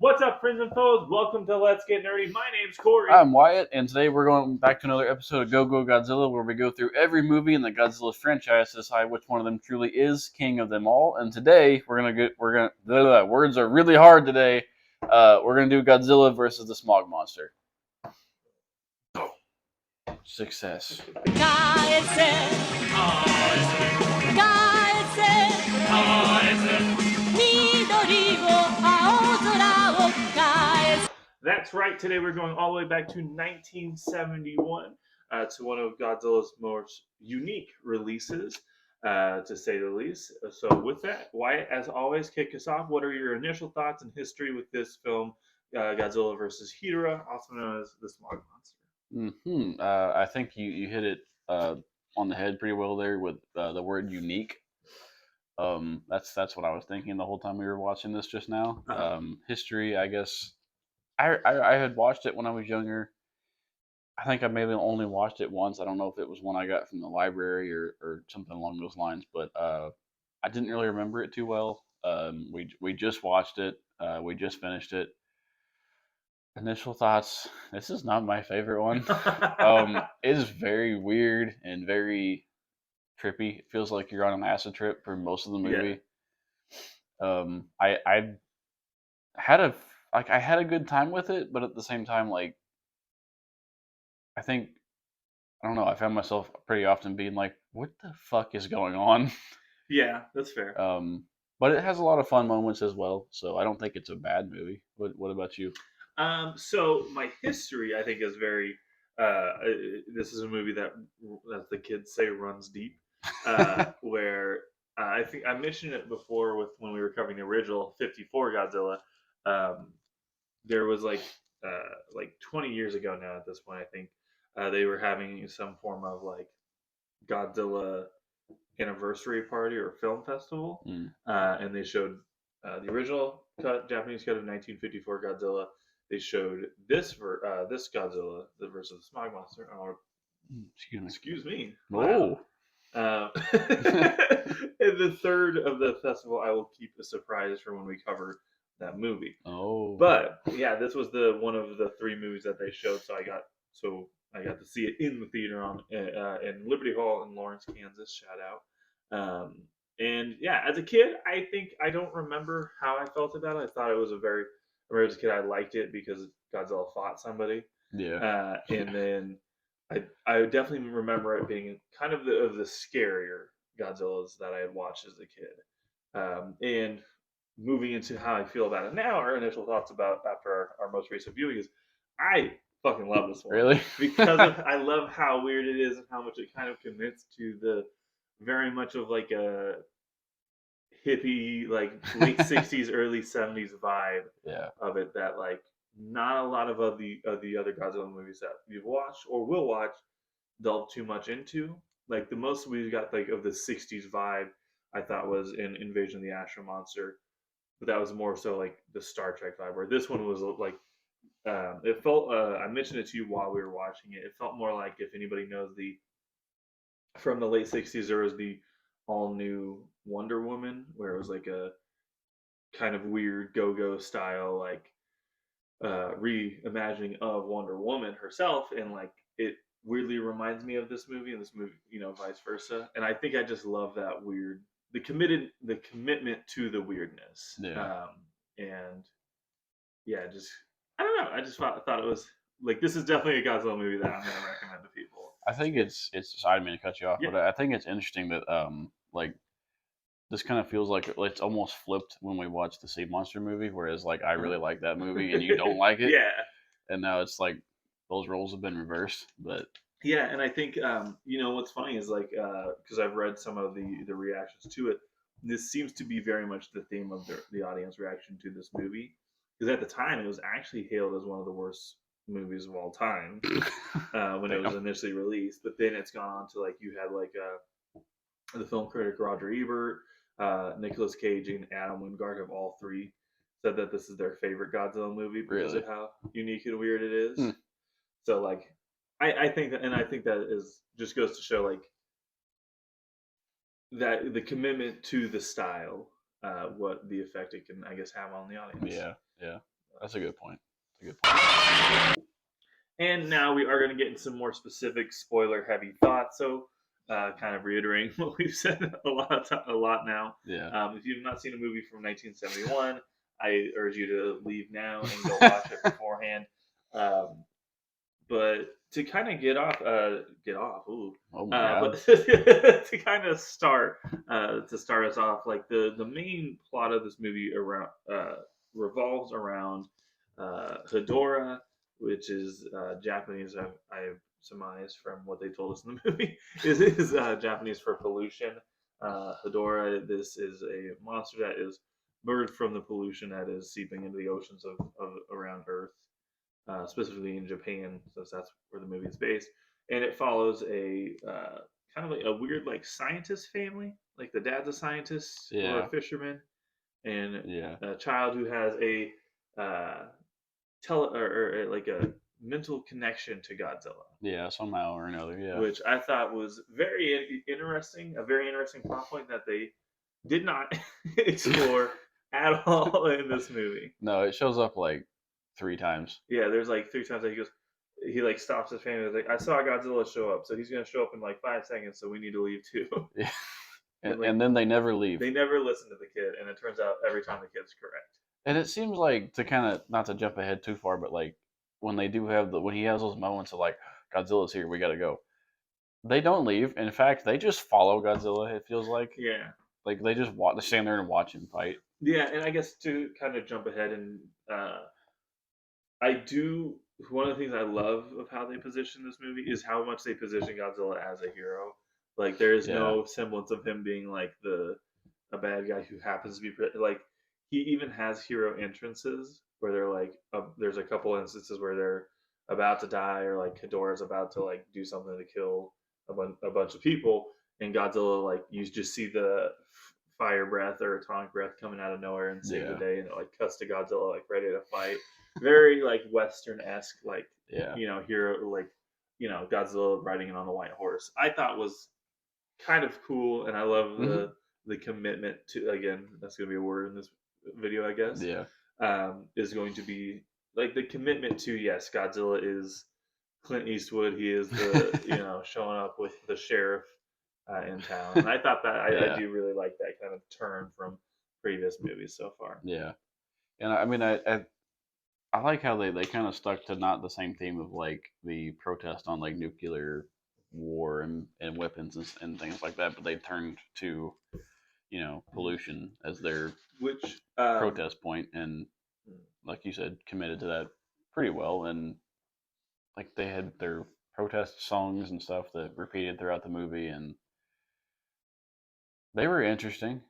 What's up, friends and foes? Welcome to Let's Get Nerdy. My name's Corey. I'm Wyatt, and today we're going back to another episode of Go-Go-Godzilla, where we go through every movie in the Godzilla franchise to decide which one of them truly is king of them all. And today words are really hard today. We're gonna do Godzilla versus the Smog Monster. Success. That's right. Today we're going all the way back to 1971 to one of Godzilla's most unique releases, to say the least. So, with that, Wyatt, as always, kick us off. What are your initial thoughts and history with this film, Godzilla versus Hedorah, also known as the Smog Monster? I think you hit it on the head pretty well there with the word unique. That's what I was thinking the whole time we were watching this just now. History, I guess. I had watched it when I was younger. I think I maybe only watched it once. I don't know if it was one I got from the library or something along those lines, but I didn't really remember it too well. We just watched it. We just finished it. Initial thoughts. This is not my favorite one. It is very weird and very trippy. It feels like you're on an acid trip for most of the movie. Yeah. I had a good time with it, but at the same time, like, I don't know, I found myself pretty often being like, what the fuck is going on? Yeah, that's fair. But it has a lot of fun moments as well, so I don't think it's a bad movie. What about you? So my history, I think, is very. This is a movie that, as the kids say, runs deep. Where I think I mentioned it before with when we were covering the original '54 Godzilla. There was like 20 years ago now at this point, I think they were having some form of like Godzilla anniversary party or film festival, and they showed the original Japanese cut of 1954 Godzilla. They showed this Godzilla versus the Smog Monster. Oh, excuse me. Wow. And the third of the festival, I will keep a surprise for when we cover that movie. Oh, but yeah, this was the one of the three movies that they showed. So I got to see it in the theater in Liberty Hall in Lawrence, Kansas. Shout out. And yeah, as a kid, I think I don't remember how I felt about it. I thought it was as a kid, I liked it because Godzilla fought somebody. Yeah. And then I definitely remember it being kind of the scarier Godzillas that I had watched as a kid. And moving into how I feel about it now, our initial thoughts about after our most recent viewing is I fucking love this one. Really? Because I love how weird it is and how much it kind of commits to the very much of like a hippie, like late 60s, early 70s vibe of it that like not a lot of the other Godzilla movies that we've watched or will watch delve too much into. Like the most we've got like of the 60s vibe I thought was in Invasion of the Astro Monster, but that was more so like the Star Trek vibe. Where this one was like, it felt. I mentioned it to you while we were watching it. It felt more like, if anybody knows from the late '60s, there was the all new Wonder Woman, where it was like a kind of weird go-go style, like reimagining of Wonder Woman herself, and like it weirdly reminds me of this movie, and this movie, vice versa. And I think I just love that weird, the commitment to the weirdness. And yeah, just I don't know. I just thought it was like, this is definitely a Godzilla movie that I'm going to recommend to people. I think it's. I didn't mean to cut you off, but I think it's interesting that like this kind of feels like it's almost flipped when we watch the Sea Monster movie, whereas like I really like that movie and you don't like it. Yeah. And now it's like those roles have been reversed, but yeah, and I think what's funny is like because I've read some of the reactions to it. This seems to be very much the theme of the audience reaction to this movie, because at the time it was actually hailed as one of the worst movies of all time when it was initially released. But then it's gone on to like, you had like the film critic Roger Ebert, Nicolas Cage, and Adam Wingard have all three said that this is their favorite Godzilla movie because of how unique and weird it is. So like, I think that, and I think that is just goes to show like that the commitment to the style, what the effect it can, I guess, have on the audience. Yeah. That's a good point. That's a good point. And now we are going to get into some more specific spoiler-heavy thoughts. So, kind of reiterating what we've said a lot now. Yeah. If you've not seen a movie from 1971, I urge you to leave now and go watch it beforehand. But to kind of ooh. Oh my God. But to kind of start us off, like the main plot of this movie around revolves around Hedorah, which is Japanese. I surmise from what they told us in the movie is Japanese for pollution. Hedorah, this is a monster that is birthed from the pollution that is seeping into the oceans of around Earth, specifically in Japan, since that's where the movie is based. And it follows a kind of like a weird like scientist family. Like the dad's a scientist or a fisherman, and a child who has a like a mental connection to Godzilla. Yeah, somehow or another. Yeah, which I thought was very interesting. A very interesting plot point that they did not explore at all in this movie. No, it shows up like 3 times. Yeah, there's like 3 times that he like stops his family. He's like, I saw Godzilla show up, so he's gonna show up in like 5 seconds, so we need to leave too. Yeah. And then they never leave. They never listen to the kid, and it turns out every time the kid's correct. And it seems like, to kind of, not to jump ahead too far, but like when they do have when he has those moments of like, Godzilla's here, we gotta go. They don't leave. In fact, they just follow Godzilla. It feels like. Yeah. Like they just they stand there and watch him fight. Yeah, and I guess to kind of jump ahead, and one of the things I love of how they position this movie is how much they position Godzilla as a hero. Like there is no semblance of him being like a bad guy who happens to be like, he even has hero entrances where they're like there's a couple instances where they're about to die, or like Hedorah's about to like do something to kill a bunch of people, and Godzilla, like, you just see the fire breath or atomic breath coming out of nowhere and save the day, and it like cuts to Godzilla like ready to fight. Very like Western-esque, like, hero, like, Godzilla riding in on the white horse. I thought was kind of cool, and I love the commitment to, again, that's gonna be a word in this video, I guess. Yeah. Is going to be like the commitment to, yes, Godzilla is Clint Eastwood. He is the showing up with the sheriff in town. And I thought that I do really like that kind of turn from previous movies so far. Yeah, and I mean I like how they kind of stuck to not the same theme of like the protest on like nuclear war and weapons and things like that, but they turned to pollution as their protest point, and like you said, committed to that pretty well. And like they had their protest songs and stuff that repeated throughout the movie, and they were interesting.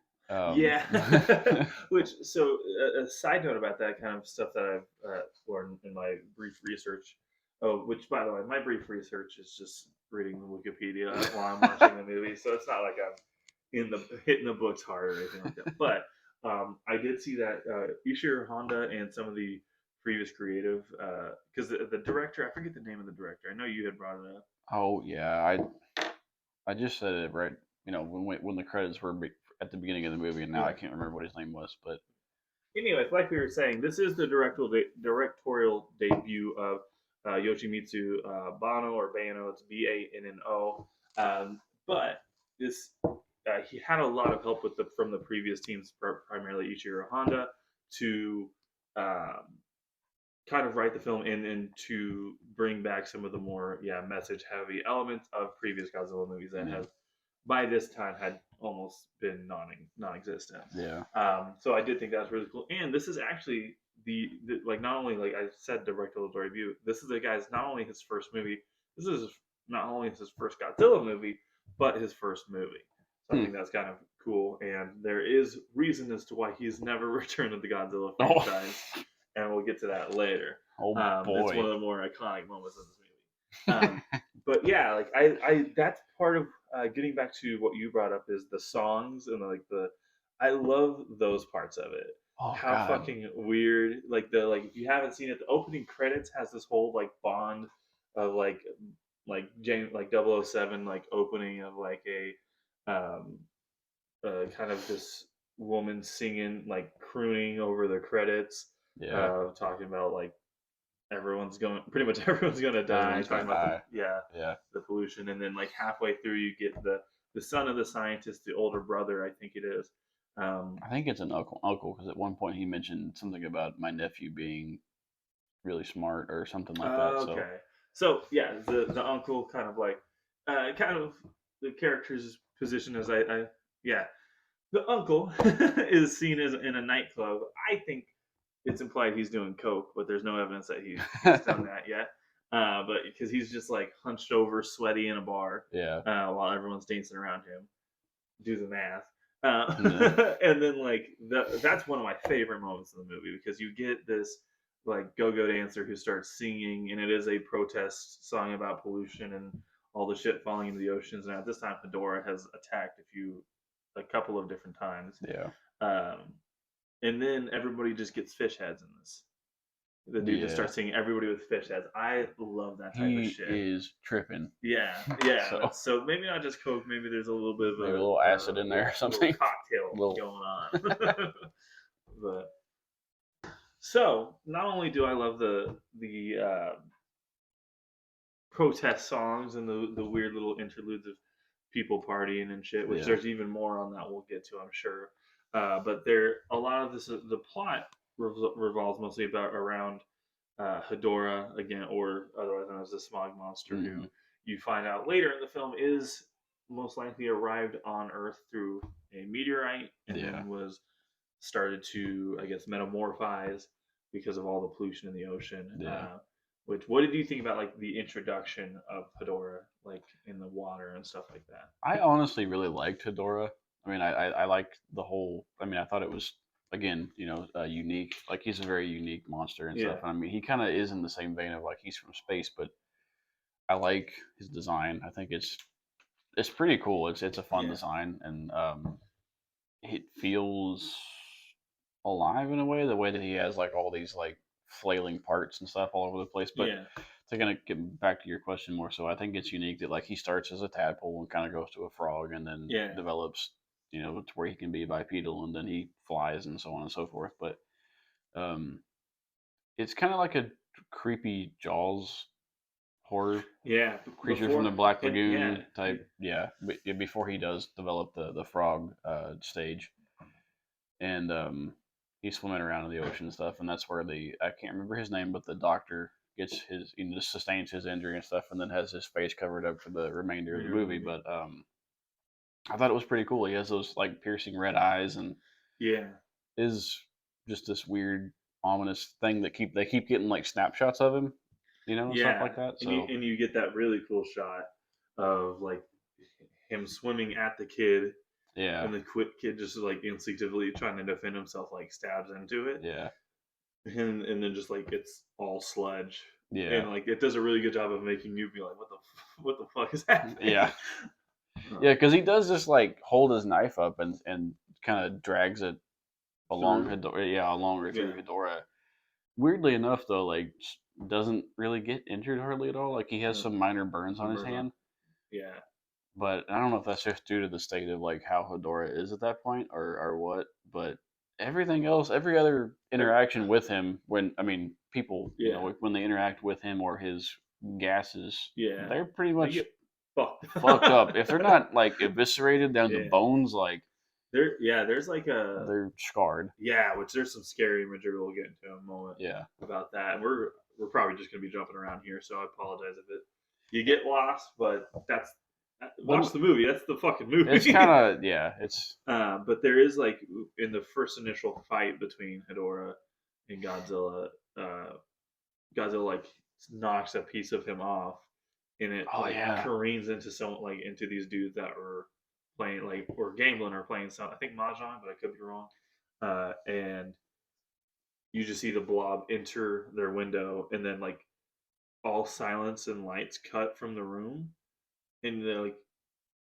Which, so a side note about that kind of stuff that I've learned in my brief research. Oh, which, by the way, my brief research is just reading Wikipedia while I'm watching the movie, so it's not like I'm hitting the books hard or anything like that. But I did see that Ishiro Honda and some of the previous creative, because the director, I forget the name of the director. I know you had brought it up. Oh yeah, I just said it right. When the credits were at the beginning of the movie, and now I can't remember what his name was. But anyways, like we were saying, this is the directorial debut of Yoshimitsu Banno, or Banno. It's Banno. But this he had a lot of help from the previous teams, primarily Ichiro Honda, to kind of write the film and to bring back some of the more message heavy elements of previous Godzilla movies that have by this time had almost been non-existent. Yeah. So I did think that was really cool. And this is actually the like, not only, like I said, directorial debut. This is the guy's not only his first movie. This is not only his first Godzilla movie, but his first movie. So I think that's kind of cool. And there is reason as to why he's never returned to the Godzilla franchise. And we'll get to that later. Oh boy. It's one of the more iconic moments in this movie. But yeah, like I that's part of getting back to what you brought up, is the songs and like I love those parts of it. Oh, how God. fucking weird! Like if you haven't seen it, the opening credits has this whole like bond of like James, like 007, like opening of like a kind of this woman singing, like crooning over the credits. talking about like pretty much everyone's gonna die. Everyone's Talking gonna about die. the pollution, and then like halfway through you get the son of the scientist, the older brother, I think it is. I think it's an uncle because at one point he mentioned something about my nephew being really smart or something like that. Okay, so yeah, the uncle kind of like kind of the character's position as I yeah, the uncle is seen as in a nightclub. I think it's implied he's doing coke, but there's no evidence that he's done that yet. But because he's just like hunched over, sweaty in a bar, while everyone's dancing around him. Do the math. And then like that's one of my favorite moments in the movie because you get this like go-go dancer who starts singing, and it is a protest song about pollution and all the shit falling into the oceans. And at this time, Hedorah has attacked a couple of different times. And then everybody just gets fish heads in this. The dude just starts singing everybody with fish heads. I love that type of shit. He is tripping. Yeah. So maybe not just coke. Maybe there's a little bit of a little acid in there or something. Cocktail going on. But so not only do I love the protest songs and the weird little interludes of people partying and shit, which there's even more on that we'll get to, I'm sure. But a lot of the plot revolves mostly around Hedorah again, or otherwise known as the smog monster, who you find out later in the film is most likely arrived on Earth through a meteorite and then was started to, I guess, metamorphize because of all the pollution in the ocean. What did you think about like the introduction of Hedorah, like in the water and stuff like that? I honestly really liked Hedorah. I mean, I liked the whole. I mean, I thought it was again, unique. Like he's a very unique monster and stuff. I mean, he kind of is in the same vein of like he's from space, but I like his design. I think it's pretty cool. It's a fun design, and it feels alive in a way. The way that he has like all these like flailing parts and stuff all over the place, but. To kind of get back to your question more so, I think it's unique that like he starts as a tadpole and kind of goes to a frog and then develops, to where he can be bipedal and then he flies and so on and so forth. But it's kind of like a creepy Jaws horror creature from the Black Lagoon type. Before he does develop the frog stage. And he's swimming around in the ocean and stuff, and that's where I can't remember his name, but the doctor gets his, just sustains his injury and stuff, and then has his face covered up for the remainder of the movie. But I thought it was pretty cool. He has those like piercing red eyes, and is just this weird, ominous thing that they keep getting like snapshots of him, stuff like that. So and you get that really cool shot of like him swimming at the kid. And the kid just like instinctively trying to defend himself, like stabs into it. And then just like it's all sludge. And like it does a really good job of making you be like, what the fuck is happening? Because he does just like hold his knife up and kind of drags it along Hedorah, through Hedorah. Weirdly enough, though, like doesn't really get injured hardly at all. Like he has some minor burns on his hand. But I don't know if that's just due to the state of like how Hedorah is at that point or what. But everything else, every other interaction with him, people, when they interact with him or his gases, they're pretty much fucked up. If they're not like eviscerated down to bones, like there's like they're scarred. Which there's some scary imagery we'll get into in a moment. About that. And we're probably just gonna be jumping around here, so I apologize if you get lost, but watch the movie. That's the fucking movie. It's kind of it's. But there is like in the first initial fight between Hedorah and Godzilla, Godzilla like knocks a piece of him off, and it careens into these dudes that were playing or gambling or playing some, I think mahjong, but I could be wrong. And you just see the blob enter their window, and then like all silence and lights cut from the room. And they're like,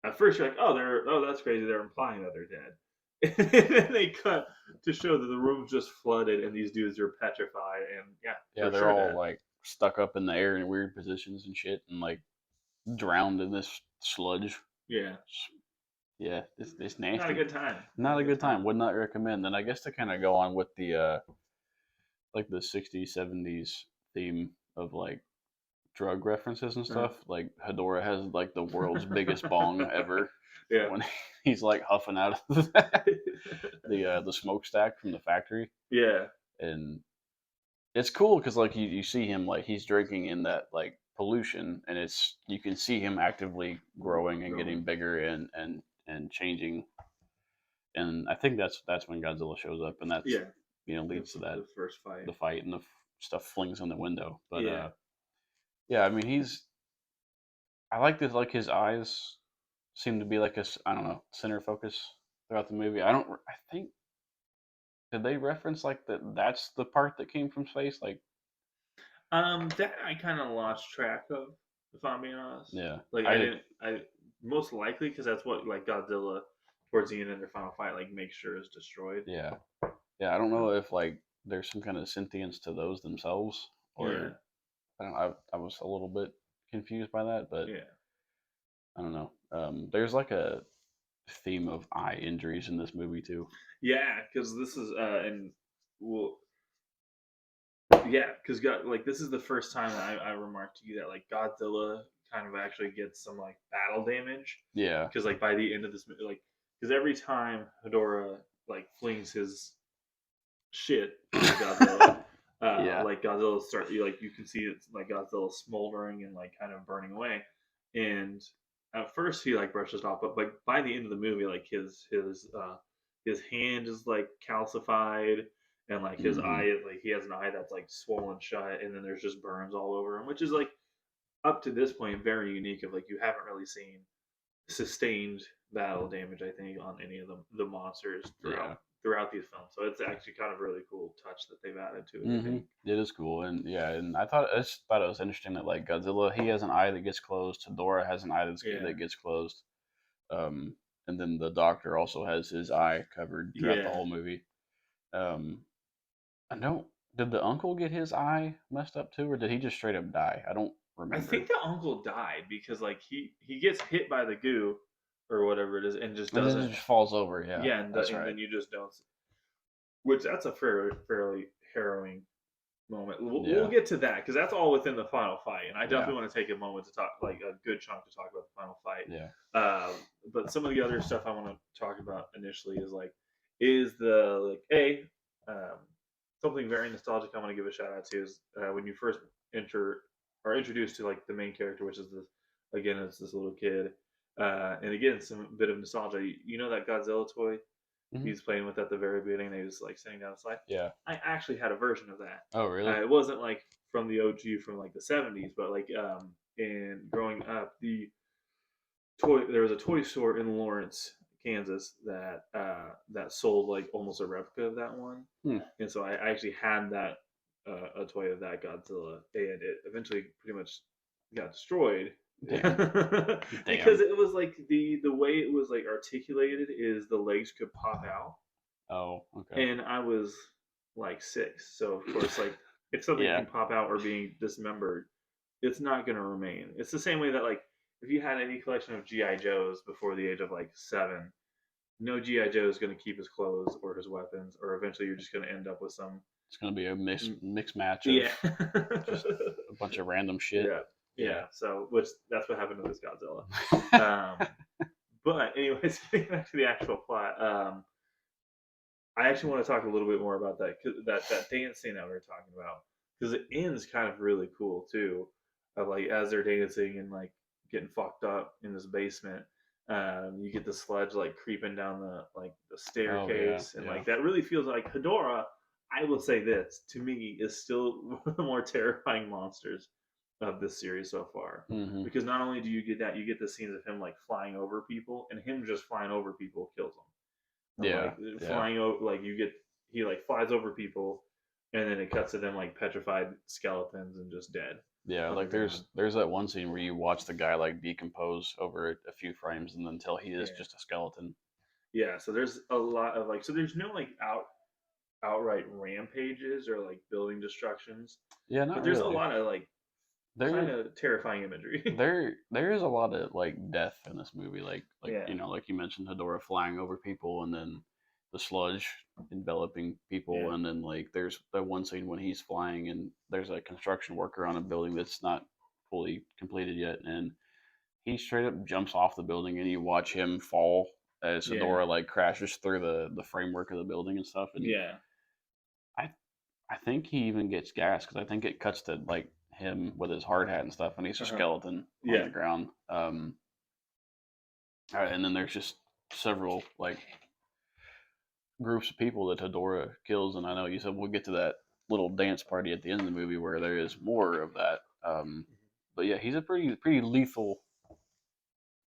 at first you're like, oh, that's crazy. They're implying that they're dead. And then they cut to show that the room's just flooded and these dudes are petrified. And they're all like stuck up in the air in weird positions and shit, and like drowned in this sludge. It's nasty. Not a good time. Not a good time. Would not recommend. And I guess to kind of go on with the like the 60s, 70s theme of like drug references and stuff. Like Hedorah has like the world's biggest bong ever. Yeah. When he's like huffing out of the smokestack from the factory. Yeah. And it's cool because like you see him like he's drinking in that like pollution, and it's you can see him actively growing and getting bigger and changing. And I think that's when Godzilla shows up, and that's leads to that the first fight, the fight, and the stuff flings in the window. But yeah, I mean I like this, like his eyes seem to be like I don't know, center focus throughout the movie. I think did they reference like that's the part that came from space, like that I kind of lost track of, if I'm being honest. Yeah, like I most likely because that's what like Godzilla towards the end of their final fight like makes sure is destroyed. Yeah, I don't know if like there's some kind of sentience to those themselves, or I was a little bit confused by that, but I don't know. There's like a theme of eye injuries in this movie too. Yeah, because this is and well, because like this is the first time that I remarked to you that like Godzilla kind of actually gets some like battle damage. Yeah, because like by the end of this movie, like because every time Hedorah like flings his shit on Godzilla, like Godzilla you can see it's like Godzilla smoldering and like kind of burning away, and at first he like brushes it off, but like by the end of the movie, like his hand is like calcified, and like his eye, like he has an eye that's like swollen shut, and then there's just burns all over him, which is like up to this point very unique. Of like you haven't really seen sustained battle damage, I think, on any of the monsters throughout these films. So it's actually kind of really cool touch that they've added to it. I think. It is cool, and and I just thought it was interesting that like Godzilla, he has an eye that gets closed. Hedorah has an eye that gets closed, and then the Doctor also has his eye covered throughout the whole movie. I don't. Did the uncle get his eye messed up too, or did he just straight up die? I don't remember. I think the uncle died because like he gets hit by the goo or whatever it is and just doesn't. It just falls over. Yeah, yeah, and then you just don't. Which that's a fairly harrowing moment. We'll get to that because that's all within the final fight, and I definitely want to take a moment to talk, like a good chunk to talk about the final fight. Yeah. But some of the other stuff I want to talk about initially is the something very nostalgic. I want to give a shout out to is when you first are introduced to like the main character, which is it's this little kid, and again some bit of nostalgia. You know that Godzilla toy he's playing with at the very beginning. They was like sitting down the slide. Yeah. I actually had a version of that. Oh, really? It wasn't like from the OG from like the 70s, but like in growing up, there was a toy store in Lawrence, Kansas that sold like almost a replica of that one. And so I actually had that a toy of that Godzilla, and it eventually pretty much got destroyed. Because it was like the way it was like articulated is the legs could pop out. Oh, okay. And I was like 6, so of course, like if something can pop out or being dismembered, it's not going to remain. It's the same way that like if you had any collection of GI Joes before the age of like 7, no GI Joe is going to keep his clothes or his weapons, or eventually you're just going to end up with some. It's going to be a mixed match of just a bunch of random shit. Yeah. So that's what happened to this Godzilla. But anyways, getting back to the actual plot. I actually want to talk a little bit more about that dance scene that we were talking about, because it ends kind of really cool too, of like as they're dancing and like getting fucked up in this basement. You get the sludge like creeping down the staircase, and like that really feels like Hedorah. I will say this to me is still one of the more terrifying monsters of this series so far, because not only do you get that, you get the scenes of him like flying over people, and him just flying over people kills them. Flying over, like he like flies over people, and then it cuts to them like petrified skeletons and just dead. Yeah, like there's that one scene where you watch the guy like decompose over a few frames, and until he is just a skeleton. Yeah, so there's a lot of like, so there's no like outright rampages or like building destructions. Yeah, but there's a lot of like kind of terrifying imagery. there is a lot of like death in this movie, like you know, like you mentioned, Hedorah flying over people, and then the sludge enveloping people, Yeah. and then like there's the one scene when he's flying and there's a construction worker on a building that's not fully completed yet, and he straight up jumps off the building, and you watch him fall as Yeah. Hedorah like crashes through the framework of the building and stuff. And Yeah. I I think he even gets gas because I think it cuts to like him with his hard hat and stuff, and he's a Uh-huh. skeleton on Yeah. the ground. And then there's just several like groups of people that Hedorah kills, and I know you said we'll get to that little dance party at the end of the movie where there is more of that. But yeah, he's a pretty lethal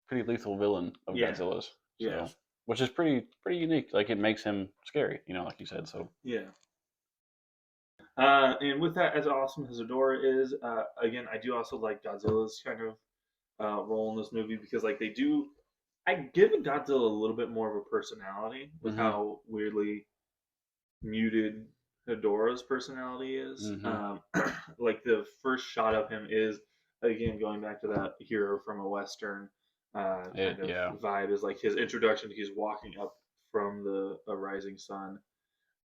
villain of Yeah. Godzilla's. Yeah. So, which is pretty unique. Like it makes him scary, like you said. So Yeah. And with that, as awesome as Hedorah is, again, I do also like Godzilla's kind of role in this movie because, like, they do. I give Godzilla a little bit more of a personality with hmm how weirdly muted Hedorah's personality is. hmm Like the first shot of him is again going back to that hero from a western kind of yeah. vibe is like his introduction. He's walking up from the a rising sun,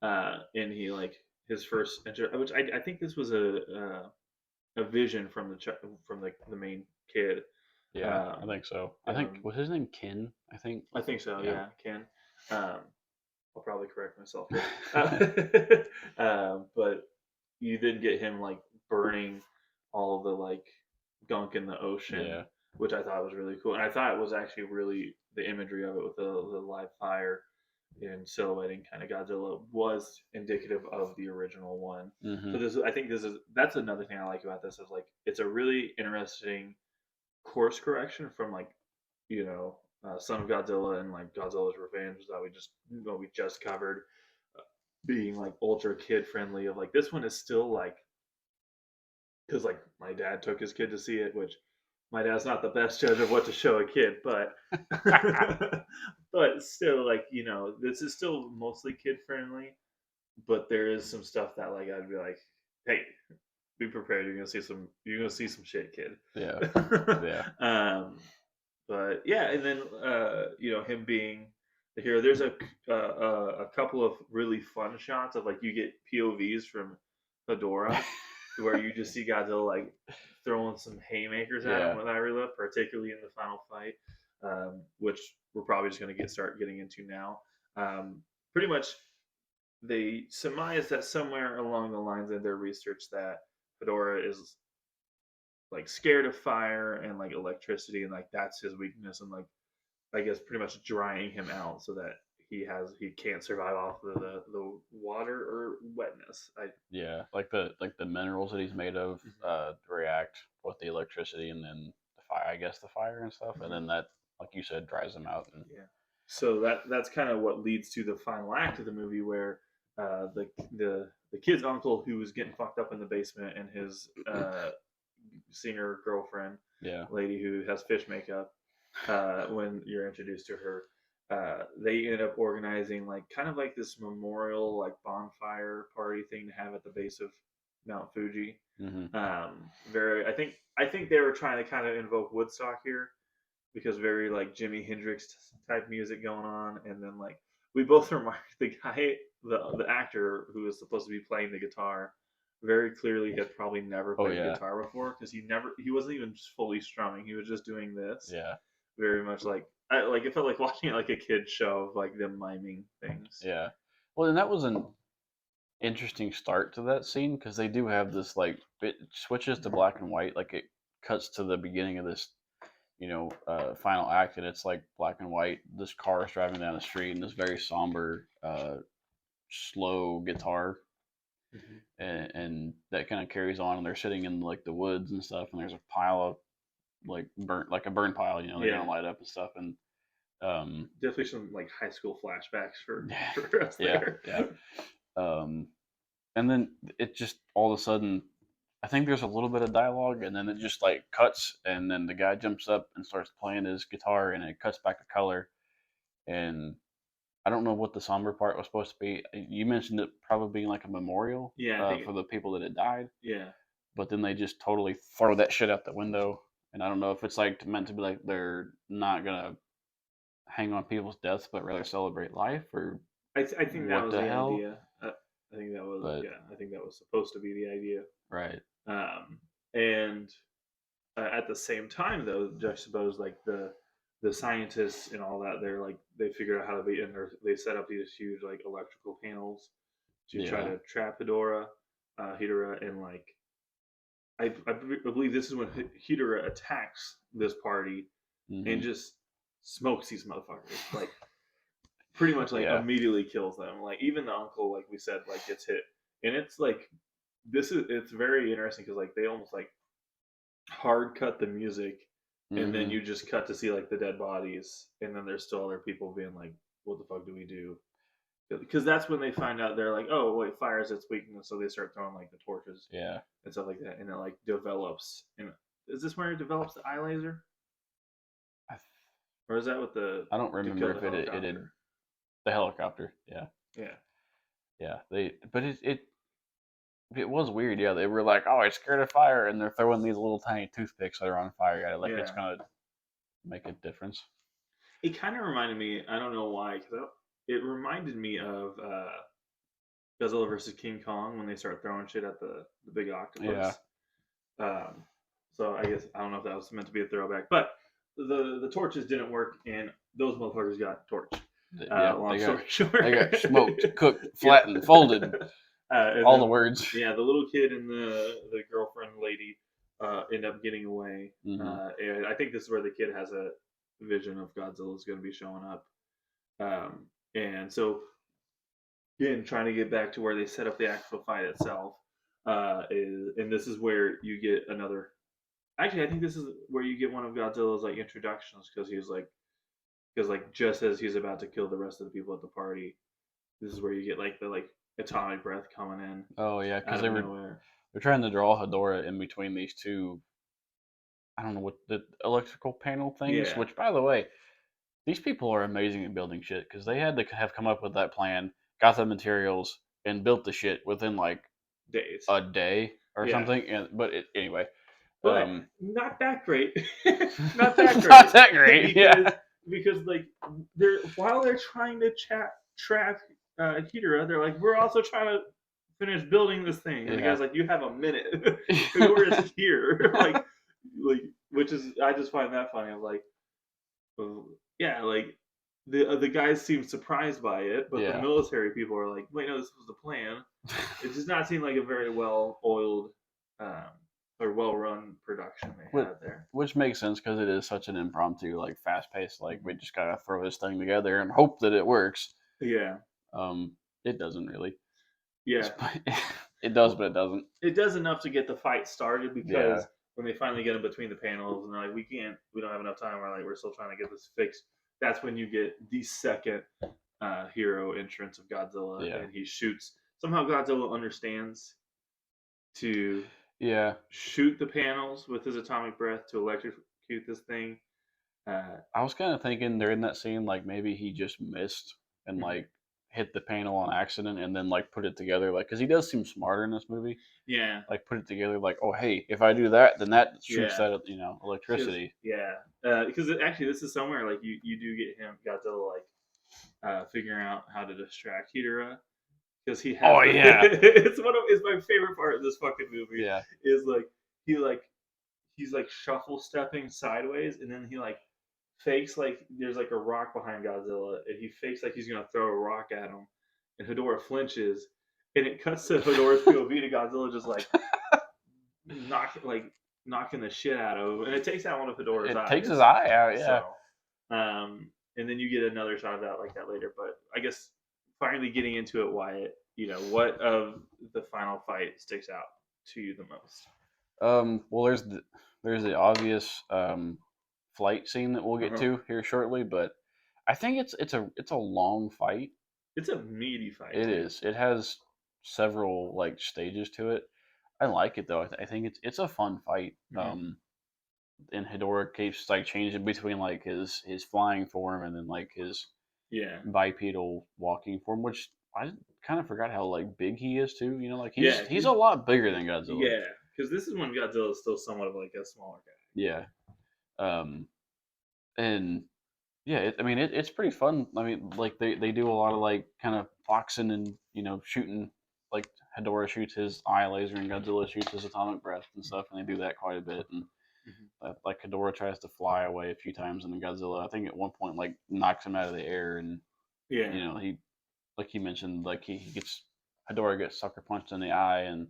and he like his first which I think this was a vision from the main kid. Yeah, I think so. I think was his name Ken. I think so. Yeah. Yeah, Ken. Um, I'll probably correct myself here. But you did get him like burning all the like gunk in the ocean, Yeah. which I thought was really cool. And I thought it was actually really the imagery of it with the live fire and silhouetting kind of Godzilla was indicative of the original one. So I think that's another thing I like about this is like it's a really interesting course correction from like Son of Godzilla and like Godzilla's Revenge that we just covered, being like ultra kid friendly. Of like this one is still like because like my dad took his kid to see it, which my dad's not the best judge of what to show a kid, but but still like this is still mostly kid friendly, but there is some stuff that like I'd be like, hey, be prepared. You're gonna see some shit, kid. Yeah. Yeah. But yeah, and then him being the hero. There's a couple of really fun shots of like you get POVs from Hedorah, where you just see Godzilla like throwing some haymakers at him with Irula, particularly in the final fight, which we're probably just gonna start getting into now. Pretty much, they surmise that somewhere along the lines of their research that Hedorah is like scared of fire and like electricity and like that's his weakness and like I guess pretty much drying him out so that he can't survive off of the water or wetness. Yeah, like the minerals that he's made of react with the electricity and then the fire, I guess the fire and stuff, and then that, like you said, dries him out. And yeah, so that's kind of what leads to the final act of the movie where the kid's uncle who was getting fucked up in the basement and his singer girlfriend, lady who has fish makeup, when you're introduced to her, they end up organizing like kind of like this memorial like bonfire party thing to have at the base of Mount Fuji. Very, I think they were trying to kind of invoke Woodstock here because very like Jimi Hendrix type music going on, and then like we both remarked the actor who was supposed to be playing the guitar very clearly had probably never played guitar before because he wasn't even fully strumming. He was just doing this. Yeah. Very much like it felt like watching like a kid's show of like them miming things. Yeah. Well, and that was an interesting start to that scene because they do have this like it switches to black and white, like it cuts to the beginning of this final act, and it's like black and white. This car is driving down the street, and this very somber, slow guitar, and that kind of carries on. And they're sitting in like the woods and stuff, and there's a pile of like a burn pile. They're gonna light up and stuff, and definitely some like high school flashbacks for us there. And then it just all of a sudden, I think there's a little bit of dialogue, and then it just like cuts, and then the guy jumps up and starts playing his guitar, and it cuts back to color. And I don't know what the somber part was supposed to be. You mentioned it probably being like a memorial, for the people that had died. Yeah. But then they just totally throw that shit out the window, and I don't know if it's like meant to be like they're not gonna hang on people's deaths, but rather celebrate life, or I think that what was the the hell? idea. I think that was But yeah. I think that was supposed to be the idea. right, And at the same time, though, I suppose like the scientists and all that, they're like they figure out how to be, and they set up these huge like electrical panels to try yeah, to trap Hedorah, and like I believe this is when Hedorah attacks this party and hmm just smokes these motherfuckers, like pretty much like yeah, immediately kills them. Like even the uncle, like we said, like gets hit, and it's like it's very interesting because like they almost like hard cut the music, and then hmm you just cut to see like the dead bodies, and then there's still other people being like, "What the fuck do we do?" Because that's when they find out they're like, "Oh wait, fire is its weakness," so they start throwing like the torches yeah. and stuff like that, and it like develops. And is this where it develops the eye laser, I, or is that with the I don't to remember kill the if it had helicopter? the helicopter. Yeah, Yeah, yeah. But it was weird. Yeah, they were like, "Oh, it's scared of fire," and they're throwing these little tiny toothpicks that are on fire at it, like it's yeah. gonna make a difference. It kind of reminded me. I don't know why, because it reminded me of Godzilla versus King Kong when they start throwing shit at the big Yeah, octopus. Um, so I guess I don't know if that was meant to be a throwback, but the torches didn't work, and those motherfuckers got torched. yeah. Long story They got short, smoked, cooked, yeah. flattened, folded. And All the then words. yeah, the little kid and the girlfriend lady end up getting away, Hmm and I think this is where the kid has a vision of Godzilla's going to be showing up, and so again, trying to get back to where they set up the actual fight itself, and this is where you get another. Actually, I think this is where you get one of Godzilla's like introductions because he was like, because like just as he's about to kill the rest of the people at the party, this is where you get like the like atomic breath coming in Oh yeah, because out of nowhere. they're trying to draw Hedorah in between these two. I don't know what the electrical panel things. Yeah, Which, by the way, these people are amazing at building shit because they had to have come up with that plan, got the materials, and built the shit within like days. a day or Yeah, something. And anyway, but um, not that great. Not that not great that great. because Yeah, like they're while they're trying to track Hedorah, they're like we're also trying to finish building this thing, and the yeah. guy's like, "You have a minute. Hedorah is here." like which is I just find that funny. I'm like, well, yeah, like the guys seem surprised by it, but the Yeah. military people are like, "Wait, no, this was the plan." It does not seem like a very well oiled um, or well run production they which, had there. which makes sense because it is such an impromptu, like fast paced. Like we just gotta throw this thing together and hope that it works. Yeah, Um, it doesn't really. yeah. It does, Well, but it doesn't. it does enough to get the fight started Yeah. because when they finally get in between the panels and they're like, we don't have enough time. We're still trying to get this fixed. That's when you get the second hero entrance of Godzilla, Yeah. and he shoots. Somehow Godzilla understands to Yeah. shoot the panels with his atomic breath to electrocute this thing. I was kind of thinking during that scene, like maybe he just missed and Mhm. like hit the panel on accident and then like put it together, like because he does seem smarter in this movie. Yeah, Like put it together, like oh hey, if I do that, then that shoots yeah. that Because electricity. yeah, because actually this is somewhere like you do get him Godzilla like figuring out how to distract Hedorah because he has Oh the yeah, it's my favorite part of this fucking movie yeah. is like he like he's like shuffle stepping sideways and then he like fakes like there's like a rock behind Godzilla and he fakes like he's gonna throw a rock at him and Hedorah flinches and it cuts to Hedorah's POV to Godzilla just like knocking the shit out of him and it takes out one of Hedorah's It takes his eyes. eye out. Yeah. So and then you get another shot of that like that later. But I guess finally getting into it, Wyatt, what of the final fight sticks out to you the most? Well, there's the obvious flight scene that we'll get Uh-huh. to here shortly, but I think it's a long fight. It's a meaty fight It too. is. It has several like stages to it. I like it though. I think it's a fun fight. Mm-hmm. And Hedorah keeps like changing between like his flying form and then like his Yeah, bipedal walking form, which I kind of forgot how like big he is too. Like yeah, he's a lot bigger than Godzilla. yeah. Because this is when Godzilla is still somewhat of like a smaller guy. Yeah. Um, and Yeah, it's pretty fun. I mean, like they do a lot of like kind of boxing and shooting. Like Hedorah shoots his eye laser and Godzilla shoots his atomic breath and stuff, and they do that quite a bit. And like Hedorah tries to fly away a few times, and then Godzilla, I think at one point like knocks him out of the air, and he like he mentioned, like he gets Hedorah gets sucker punched in the eye, and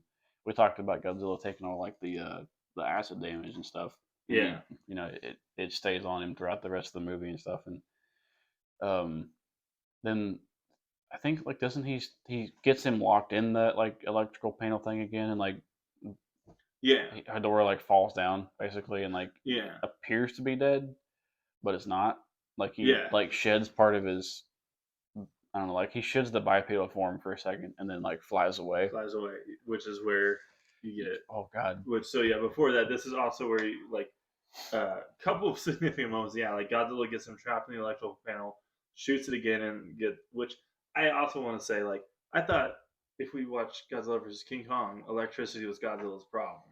we talked about Godzilla taking all like the acid damage and stuff. And Yeah. it stays on him throughout the rest of the movie and stuff, and um, then I think like doesn't he gets him locked in that like electrical panel thing again, and like Hedorah like falls down basically, and like appears to be dead, but it's not. Like he like sheds part of his, I don't know, like he sheds the bipedal form for a second and then like flies away. Which is where you get. Oh God. Before that, this is also where you like a couple of significant moments. Yeah, like Godzilla gets him trapped in the electrical panel, shoots it again, and which I also want to say, like, I thought if we watched Godzilla versus King Kong, electricity was Godzilla's problem.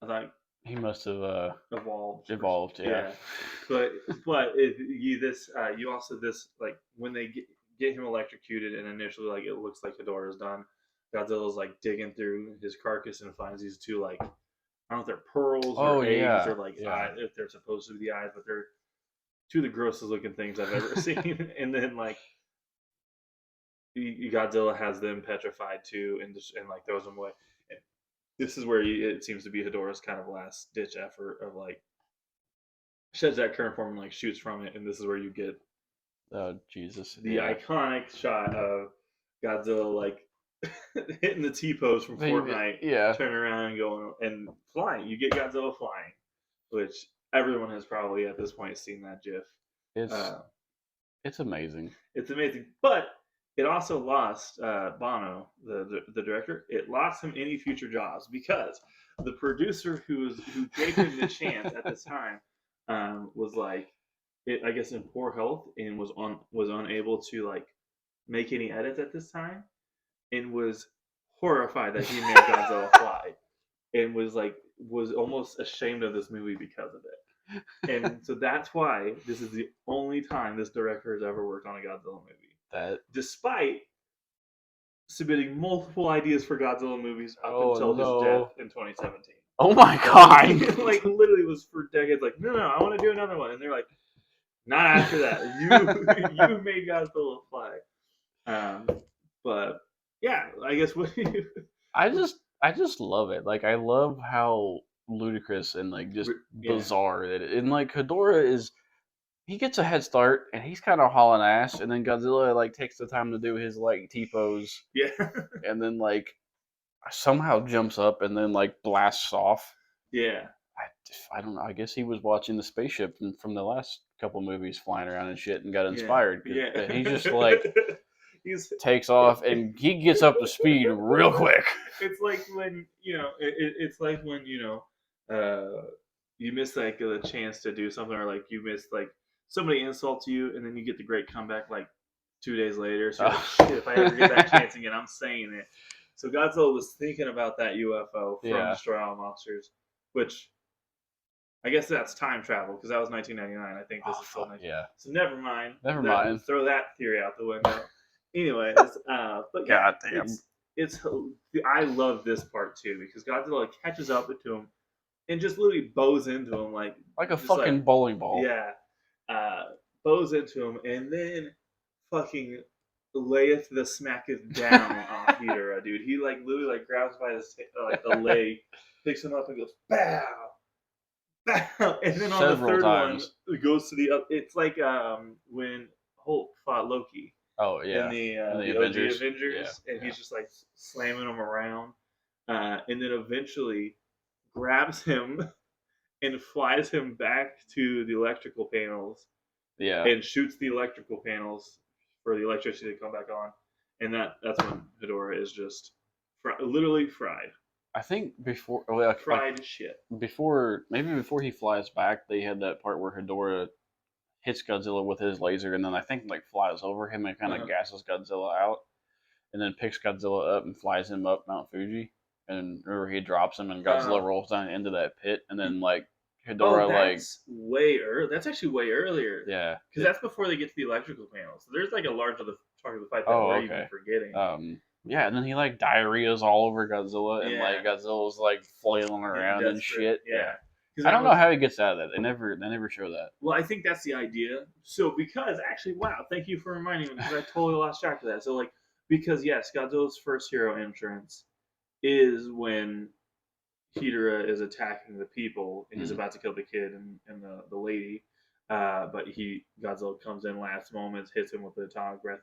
I thought he must have evolved. Yeah. But you also this like when they get him electrocuted, and initially like it looks like Hedorah's done. Godzilla's like digging through his carcass and finds these two like, I don't know if they're pearls or eggs or like eyes, if they're supposed to be the eyes, but they're two of the grossest looking things I've ever seen. And then like Godzilla has them petrified too, and like throws them away. And this is where it seems to be Hedorah's kind of last ditch effort of like sheds that current form and like shoots from it, and this is where you get the iconic shot of Godzilla like hitting the T pose from Fortnite, turning around and going and flying. You get Godzilla flying, which everyone has probably at this point seen that GIF. It's amazing. It's amazing, but it also lost Bono, the director. It lost him any future jobs because the producer who gave him the chance at this time was like, I guess in poor health and was unable to like make any edits at this time, and was horrified that he made Godzilla fly, and was almost ashamed of this movie because of it. And so that's why this is the only time this director has ever worked on a Godzilla movie. Despite submitting multiple ideas for Godzilla movies up until his death in 2017. Oh my God! Like literally was for decades. Like no, I want to do another one, and they're like, not after that. You made Godzilla fly. But yeah, I guess what do you? I just love it. Like I love how ludicrous and like just bizarre that it. And like Hedorah he gets a head start and he's kind of hauling ass, and then Godzilla like takes the time to do his like T pose. Yeah. And then like somehow jumps up and then like blasts off. Yeah. I don't know. I guess he was watching the spaceship from the last couple movies flying around and shit and got inspired. Yeah. He just like takes off and he gets up to speed real quick. It's like when it's like when you miss like a chance to do something, or like you miss like somebody insults you and then you get the great comeback like 2 days later. So like, shit, if I ever get that chance again, I'm saying it. So Godzilla was thinking about that UFO from Destroy All Monsters, which I guess that's time travel because that was 1999. I think this is still 1999. Yeah. So never mind. Never throw that theory out the window. Anyways, but yeah, it's I love this part too because Godzilla catches up to him and just literally bows into him like a fucking bowling ball. Yeah, bows into him and then fucking layeth the smacketh down on Hedorah, dude. He like literally like grabs by his like the leg, picks him up and goes bow, bow, and then on the third one it goes to the. It's like when Hulk fought Loki. Oh yeah, in the Avengers, and he's just like slamming him around, and then eventually grabs him and flies him back to the electrical panels. Yeah, and shoots the electrical panels for the electricity to come back on, and that's when Hedorah is just literally fried. I think before fried shit. Before he flies back, they had that part where Hedorah hits Godzilla with his laser, and then I think like flies over him and kind of gasses Godzilla out, and then picks Godzilla up and flies him up Mount Fuji, and remember he drops him and Godzilla rolls down into that pit, and then like Hedorah that's way early. That's actually way earlier. Yeah, because that's before they get to the electrical panel. So there's like a large of the part of the fight that we're even forgetting. Yeah, and then he like diarrhea's all over Godzilla, and like Godzilla's like flailing around and shit. Yeah. I don't know how he gets out of that. They never show that. Well, I think that's the idea. So because actually, wow, thank you for reminding me because I totally lost track of that. So like because yes, Godzilla's first hero entrance is when Hedorah is attacking the people and he's about to kill the kid and the lady. But Godzilla comes in last moments, hits him with the atomic breath,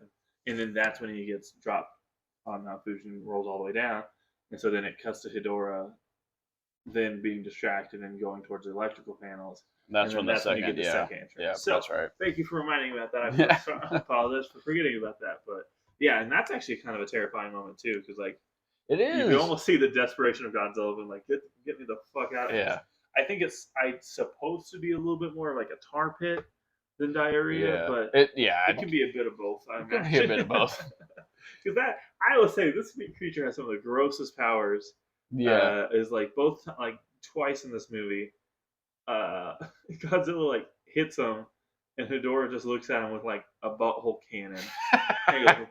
and then that's when he gets dropped on Mount Fuji and rolls all the way down. And so then it cuts to Hedorah then being distracted and going towards the electrical panels. That's when you get the second entrance. Yeah, so, that's right. Thank you for reminding me about that. I apologize for forgetting about that. But yeah, and that's actually kind of a terrifying moment too, because like it is. You can almost see the desperation of Godzilla and like get me the fuck out of here. Yeah. I think it's supposed to be a little bit more like a tar pit than diarrhea, but it can be a bit of both. It can be a bit of both. Because I will say this creature has some of the grossest powers. Yeah, is like both like twice in this movie. Godzilla like hits him, and Hedorah just looks at him with like a butthole cannon. And he goes,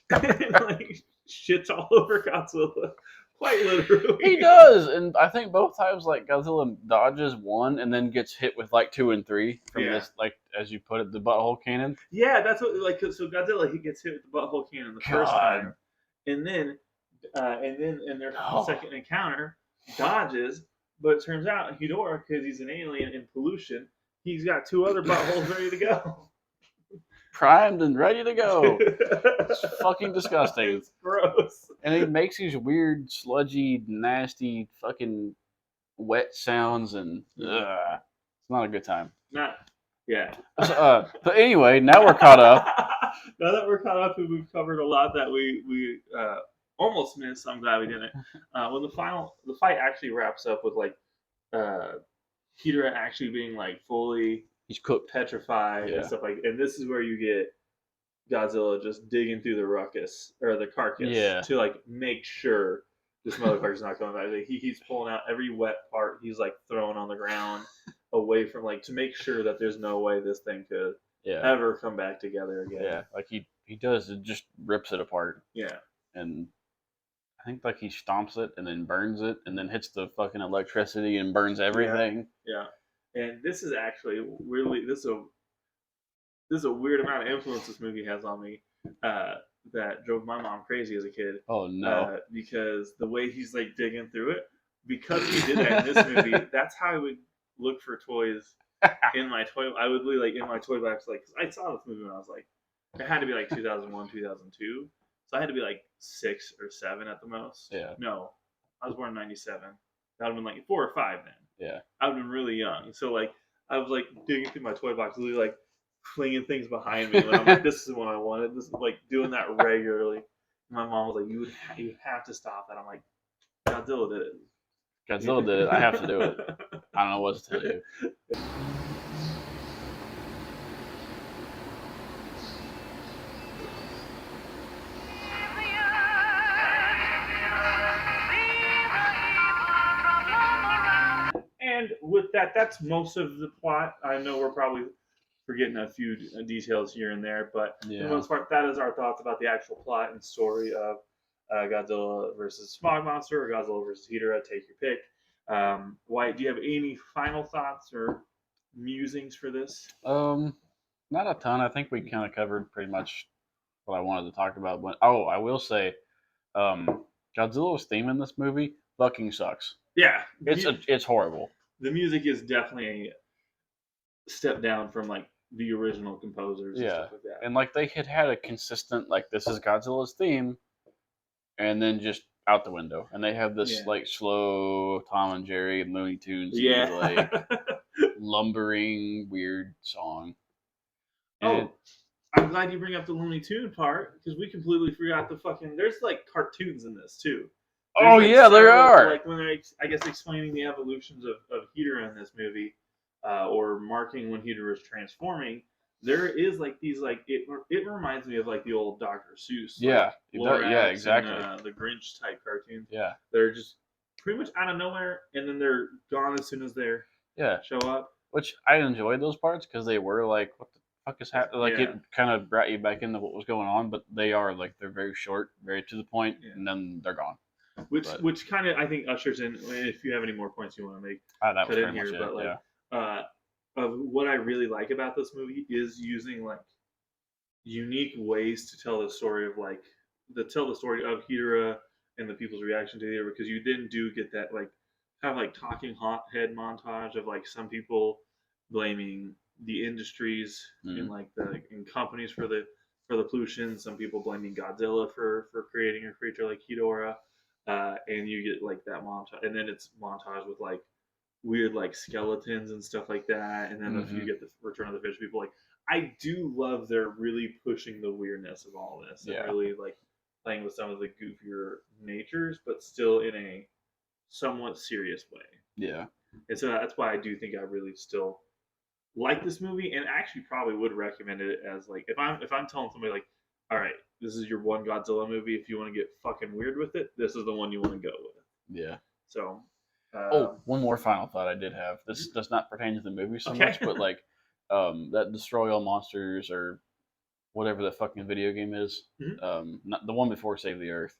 and, like shits all over Godzilla, quite literally. He does, and I think both times like Godzilla dodges one and then gets hit with like 2 and 3 from this, like as you put it, the butthole cannon. Yeah, that's what like so Godzilla he gets hit with the butthole cannon the first time, and then in their second encounter dodges, but it turns out Hedorah, because he's an alien in pollution, he's got 2 other buttholes ready to go. Primed and ready to go. It's fucking disgusting. It's gross. And he makes these weird, sludgy, nasty, fucking wet sounds, and it's not a good time. But anyway, now we're caught up. Now that we're caught up, and we've covered a lot that we almost missed. I'm glad we didn't. When the fight actually wraps up with like Hedorah actually being like fully he's cooked, petrified and stuff like. And this is where you get Godzilla just digging through the ruckus or the carcass to like make sure this motherfucker's not coming back. Like, he keeps pulling out every wet part. He's like throwing on the ground away from like to make sure that there's no way this thing could ever come back together again. Yeah, like he does. It just rips it apart. Yeah, and I think like he stomps it and then burns it and then hits the fucking electricity and burns everything. Yeah. And this is actually really this is a weird amount of influence this movie has on me that drove my mom crazy as a kid. Oh no! Because the way he's like digging through it, because he did that in this movie, that's how I would look for toys in my toy. I would be like in my toy box, like cause I saw this movie when I was like, it had to be like 2001, 2002. So I had to be like 6 or 7 at the most. Yeah. No, I was born in '97. That would have been like 4 or 5 then. Yeah. I would have been really young. So like I was like digging through my toy box, really like flinging things behind me. When I'm like, this is what I wanted. This is like doing that regularly. My mom was like, you have to stop that. I'm like, Godzilla did it. Godzilla did it. I have to do it. I don't know what to tell you. And with that, that's most of the plot. I know we're probably forgetting a few details here and there, but for the most part, that is our thoughts about the actual plot and story of Godzilla versus Smog Monster or Godzilla versus Hedorah. Take your pick. Wyatt, do you have any final thoughts or musings for this? Not a ton. I think we kind of covered pretty much what I wanted to talk about. But I will say, Godzilla's theme in this movie fucking sucks. Yeah, it's horrible. The music is definitely a step down from like the original composers. And stuff like that. And like they had a consistent like this is Godzilla's theme, and then just out the window. And they have this like slow Tom and Jerry and Looney Tunes like lumbering weird song. And I'm glad you bring up the Looney Tune part because we completely forgot the fucking. There's like cartoons in this too. There's there are. Like when they're, I guess, explaining the evolutions of Hedorah in this movie, or marking when Hedorah is transforming. There is like these like it reminds me of like the old Dr. Seuss. Exactly. And, the Grinch type cartoons. Yeah. They're just pretty much out of nowhere, and then they're gone as soon as they're show up. Which I enjoyed those parts because they were like, what the fuck is happening? Like it kind of brought you back into what was going on, but they're very short, very to the point, and then they're gone. Which kind of I think ushers in. If you have any more points you want to make, that put in here. But like, what I really like about this movie is using like unique ways to tell the story of like tell the story of Hedorah and the people's reaction to Hedorah, because you then do get that like kind of like talking head montage of like some people blaming the industries and like in companies for the pollution, some people blaming Godzilla for creating a creature like Hedorah, and you get like that montage, and then it's montage with like weird like skeletons and stuff like that, and then you get the Return of the Fish people. Like, I do love they're really pushing the weirdness of all this and really like playing with some of the goofier natures, but still in a somewhat serious way. Yeah. And so that's why I do think I really still like this movie, and actually probably would recommend it as like if I'm telling somebody like, all right, this is your one Godzilla movie. If you want to get fucking weird with it, this is the one you want to go with. Yeah. So. One more final thought I did have. This does not pertain to the movie so much, but like that Destroy All Monsters or whatever the fucking video game is, not the one before Save the Earth.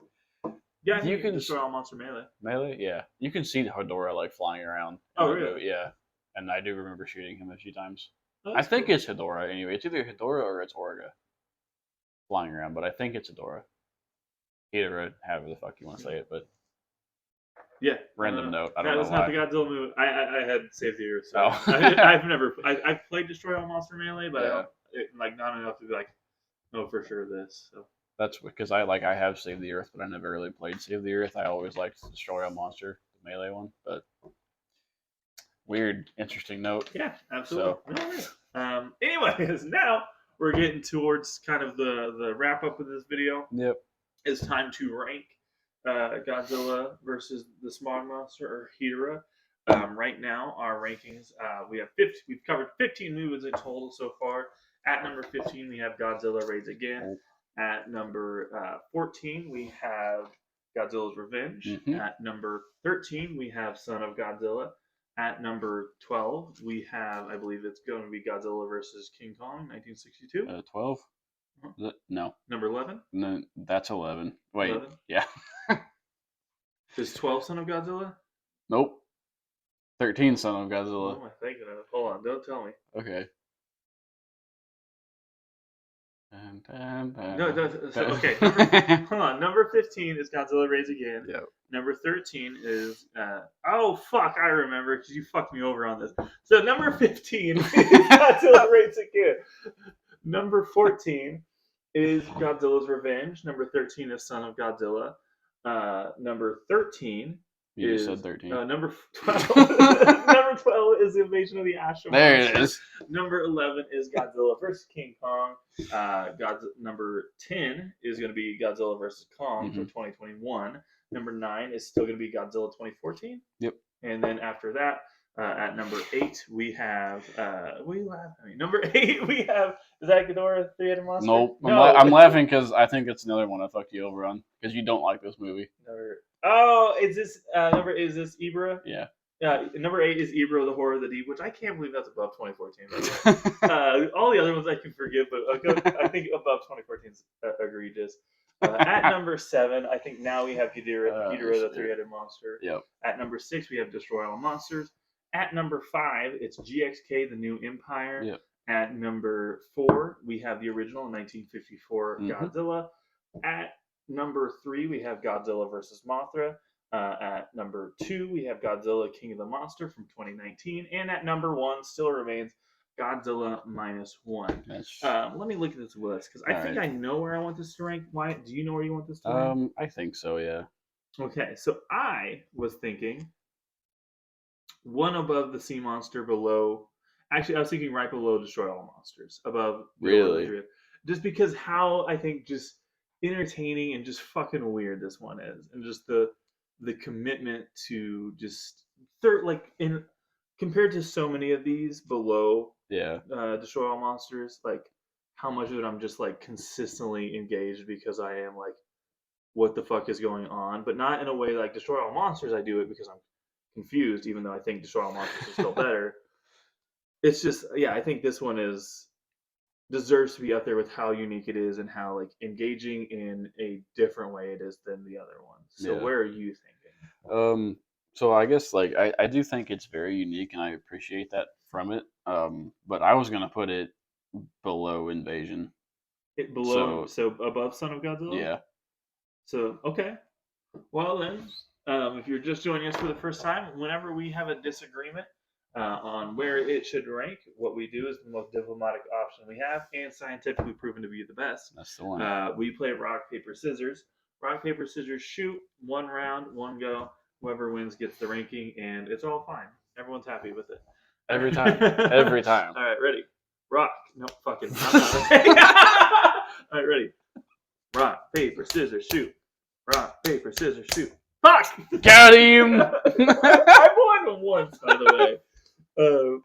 Yeah, you can Destroy All Monster Melee. Melee, yeah, you can see Hedorah like flying around. Oh, really? Movie. Yeah, and I do remember shooting him a few times. I think it's Hedorah anyway. It's either Hedorah or it's Orga flying around, but I think it's Hedorah. Hedorah, however the fuck you want to say it, but. Yeah. Random note. I don't know. That's not the Godzilla movie. I had Save the Earth. So I've played Destroy All Monster Melee, but I don't, not enough to be like, know for sure this. So that's because I have Save the Earth, but I never really played Save the Earth. I always liked Destroy All Monster, the Melee one. But weird, interesting note. Yeah, absolutely. So. Anyways, now we're getting towards kind of the wrap up of this video. Yep. It's time to rank Godzilla versus the Smog Monster or Hedorah. Right now, our rankings, we've covered 15 movies in total so far. At number 15, we have Godzilla Raids Again. At number 14, we have Godzilla's Revenge. At number 13, we have Son of Godzilla. At number 12, we have, I believe it's going to be Godzilla versus King Kong, 1962. 12? No. Number 11? No, that's 11. Wait. 11? Yeah. Is 12 Son of Godzilla? Nope. 13 Son of Godzilla. What am I thinking of? Hold on, don't tell me. Okay. No, okay. Hold on. Number 15 is Godzilla Raids Again. Yep. Number 13 is oh fuck, I remember because you fucked me over on this. So number 15 is Godzilla Raids Again. Number 14 is Godzilla's Revenge. Number 13 is Son of Godzilla. Number 13 you just said 13. Number 12. Number 12 is the Invasion of the Astro Monster. There it is. Number 11 is Godzilla versus King Kong. Number 10 is going to be Godzilla versus Kong from 2021. Number 9 is still going to be Godzilla 2014. Yep. And then after that, at number 8, we have. What are you laughing at me? Number 8, we have. Is that Hedorah, Three-Headed Monster? Nope. No. I'm laughing because I think it's another one I fucked you over on because you don't like this movie. Is this Ibra? Yeah. Number 8 is Ibra, the Horror of the Deep, which I can't believe that's above 2014. All the other ones I can forgive, but I think above 2014 is egregious. At number 7, I think now we have Hedorah, the Three-Headed Monster. Yep. At number 6, we have Destroy All Monsters. At number 5, it's GXK, The New Empire. Yep. At number 4, we have the original 1954 Godzilla. At number 3, we have Godzilla versus Mothra. At number 2, we have Godzilla King of the Monster from 2019. And at number 1 still remains Godzilla -1. Let me look at this list because I think I know where I want this to rank. Wyatt, do you know where you want this to rank? I think so, yeah. Okay, so I was thinking one above the Sea Monster, below. Actually, I was thinking right below Destroy All Monsters, above. Really? Just because how I think just entertaining and just fucking weird this one is, and just the commitment to just compared to so many of these below. Yeah. Destroy All Monsters, like how much of it I'm just like consistently engaged because I am like, what the fuck is going on? But not in a way like Destroy All Monsters. I do it because I'm confused, even though I think Destroy All Monsters is still better. It's just, yeah, I think this one deserves to be up there with how unique it is and how like engaging in a different way it is than the other ones. So where are you thinking? So I guess like I do think it's very unique, and I appreciate that from it. But I was gonna put it below Invasion. So above Son of Godzilla? Yeah. So okay. Well then, if you're just joining us for the first time, whenever we have a disagreement on where it should rank, what we do is the most diplomatic option we have and scientifically proven to be the best. That's the one. We play rock, paper, scissors. Rock, paper, scissors, shoot. 1 round, 1 go. Whoever wins gets the ranking, and it's all fine. Everyone's happy with it. Every time. Every time. All right, ready? Rock. No, fucking. All right, ready? Rock, paper, scissors, shoot. Rock, paper, scissors, shoot. Fuck! Got him! I won once, by the way.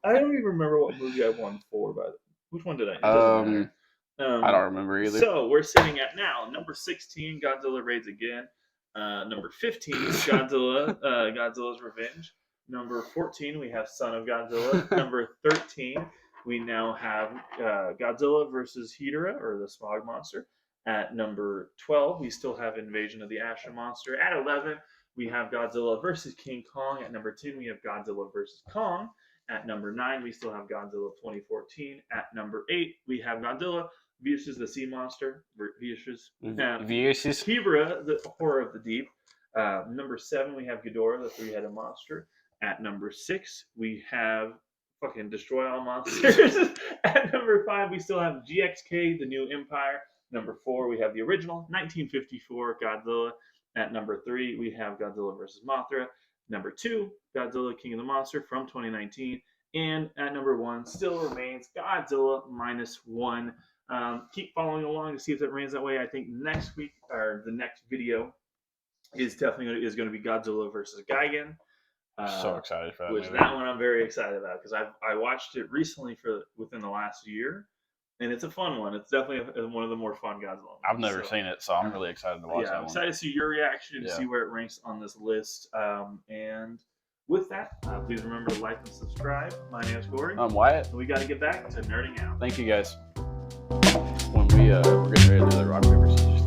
I don't even remember what movie I won for, but which one did I? I don't remember either. So we're sitting at now number 16, Godzilla Raids Again. Number 15, Godzilla's Revenge. Number 14, we have Son of Godzilla. Number 13, we now have Godzilla versus Hedorah, or the Smog Monster. At number 12, we still have Invasion of the Astra Monster. At 11, we have Godzilla versus King Kong. At number 10, we have Godzilla versus Kong. At number 9, we still have Godzilla 2014. At number 8, we have Godzilla versus the Sea Monster. Versus Hedorah, the Horror of the Deep. Number 7, we have Hedorah, the three-headed monster. At number 6, we have fucking Destroy All Monsters. At number 5, we still have GXK, the New Empire. Number 4, we have the original 1954 Godzilla. At number 3, we have Godzilla vs. Mothra. Number 2, Godzilla King of the Monster from 2019. And at number 1 still remains Godzilla -1. Keep following along to see if it remains that way. I think next week, or the next video, is definitely going to be Godzilla vs. Gigan. So excited for that movie. That one I'm very excited about because I watched it recently within the last year. And it's a fun one. It's definitely one of the more fun Godzilla movies. I've never seen it, so I'm really excited to watch that one. I'm excited to see your reaction and see where it ranks on this list. And with that, please remember to like and subscribe. My name is Corey. I'm Wyatt. And we got to get back to nerding out. Thank you, guys. When we're getting ready to do the rock, paper, scissors